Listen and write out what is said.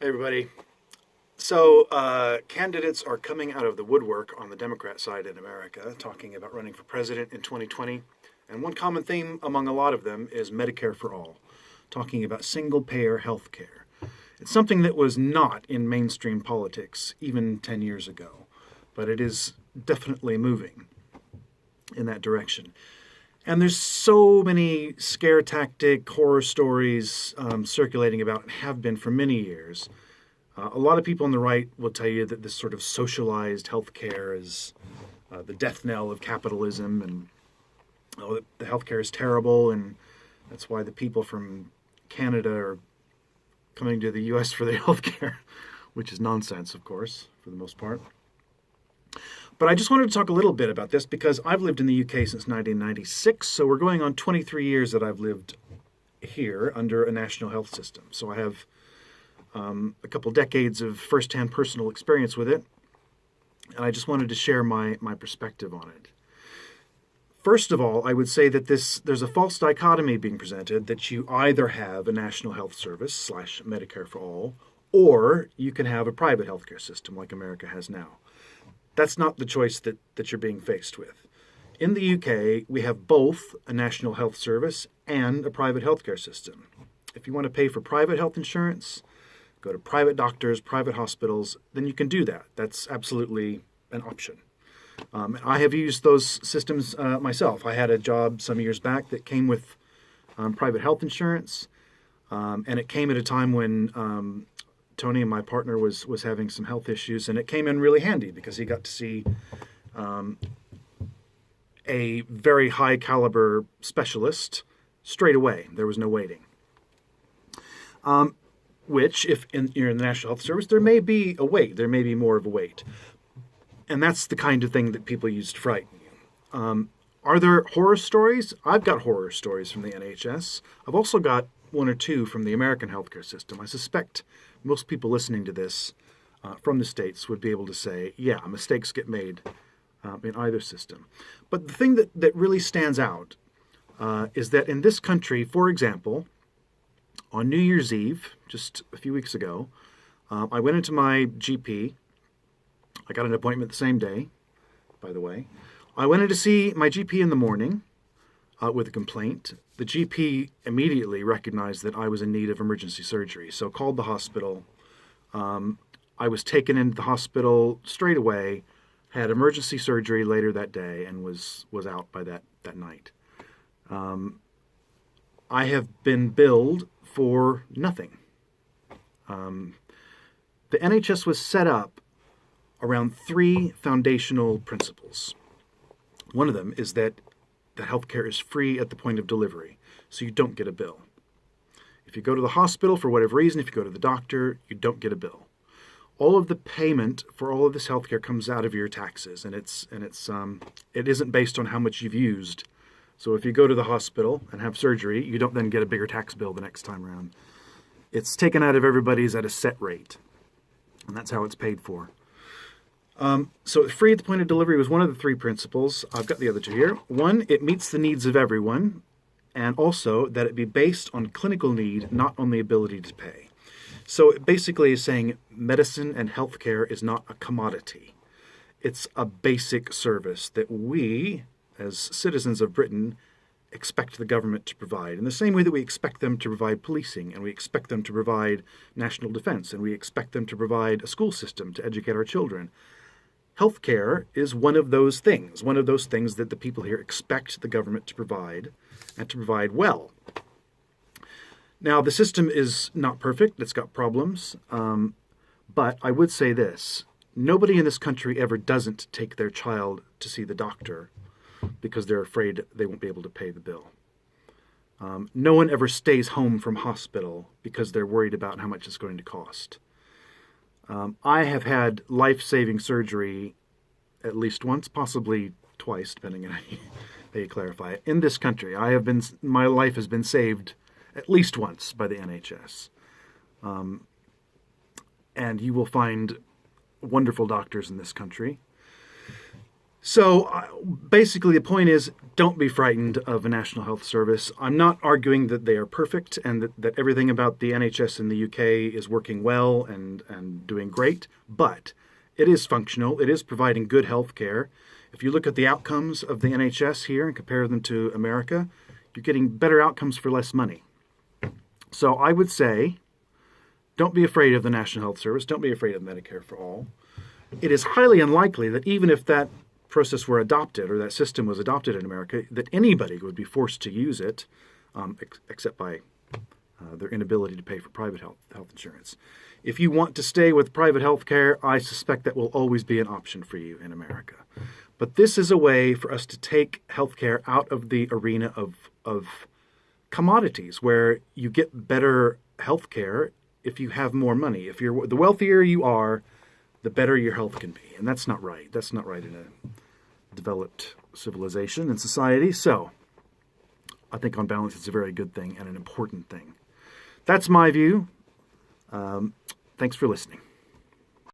Hey, everybody. So, candidates are coming out of the woodwork on the Democrat side in America, talking about running for president in 2020. And one common theme among a lot of them is Medicare for all, talking about single payer health care. It's something that was not in mainstream politics even 10 years ago, but it is definitely moving in that direction. And there's so many scare tactic horror stories circulating about and have been for many years. A lot of people on the right will tell you that this sort of socialized healthcare is the death knell of capitalism, and the healthcare is terrible, and that's why the people from Canada are coming to the U.S. for their healthcare, which is nonsense, of course, for the most part. But I just wanted to talk a little bit about this because I've lived in the UK since 1996, so we're going on 23 years that I've lived here under a national health system. So I have a couple decades of firsthand personal experience with it, and I just wanted to share my perspective on it. First of all, I would say that there's a false dichotomy being presented that you either have a national health service slash Medicare for all, or you can have a private healthcare system like America has now. That's not the choice that you're being faced with. In the UK, we have both a national health service and a private healthcare system. If you want to pay for private health insurance, go to private doctors, private hospitals, then you can do that. That's absolutely an option. I have used those systems myself. I had a job some years back that came with private health insurance, and it came at a time when Tony and my partner was having some health issues, and it came in really handy because he got to see a very high caliber specialist straight away. There was no waiting. Which, if you're in the National Health Service, there may be a wait. There may be more of a wait. And that's the kind of thing that people use to frighten you. Are there horror stories? I've got horror stories from the NHS. I've also got one or two from the American healthcare system. I suspect most people listening to this from the States would be able to say, yeah, mistakes get made in either system. But the thing that really stands out is that in this country, for example, on New Year's Eve, just a few weeks ago, I went into my GP. I got an appointment the same day, by the way. I went in to see my GP in the morning with a complaint. The GP immediately recognized that I was in need of emergency surgery, so called the hospital. I was taken into the hospital straight away, had emergency surgery later that day, and was out by that night. I have been billed for nothing. The NHS was set up around three foundational principles. One of them is that the healthcare is free at the point of delivery, so you don't get a bill. If you go to the hospital for whatever reason, if you go to the doctor, you don't get a bill. All of the payment for all of this healthcare comes out of your taxes, and it isn't based on how much you've used. So if you go to the hospital and have surgery, you don't then get a bigger tax bill the next time around. It's taken out of everybody's at a set rate, and that's how it's paid for. So free at the point of delivery was one of the three principles. I've got the other two here. One, it meets the needs of everyone, and also that it be based on clinical need, not on the ability to pay. So it basically is saying medicine and healthcare is not a commodity. It's a basic service that we, as citizens of Britain, expect the government to provide. In the same way that we expect them to provide policing, and we expect them to provide national defense, and we expect them to provide a school system to educate our children. Healthcare is one of those things that the people here expect the government to provide, and to provide well. Now, the system is not perfect. It's got problems. But I would say this. Nobody in this country ever doesn't take their child to see the doctor because they're afraid they won't be able to pay the bill. No one ever stays home from hospital because they're worried about how much it's going to cost. I have had life-saving surgery at least once, possibly twice, depending on how you clarify it. In this country, my life has been saved at least once by the NHS. And you will find wonderful doctors in this country. So basically, the point is don't be frightened of a National Health Service. I'm not arguing that they are perfect and that everything about the NHS in the UK is working well and doing great, but it is functional. It is providing good health care. If you look at the outcomes of the NHS here and compare them to America, you're getting better outcomes for less money. So I would say don't be afraid of the National Health Service. Don't be afraid of Medicare for all. It is highly unlikely that even if that process were adopted or that system was adopted in America, that anybody would be forced to use it, except by their inability to pay for private health insurance. If you want to stay with private health care, I suspect that will always be an option for you in America. But this is a way for us to take healthcare out of the arena of commodities, where you get better healthcare if you have more money. If you're the wealthier you are, the better your health can be. And that's not right. That's not right in a developed civilization and society. So I think on balance, it's a very good thing and an important thing. That's my view. Thanks for listening.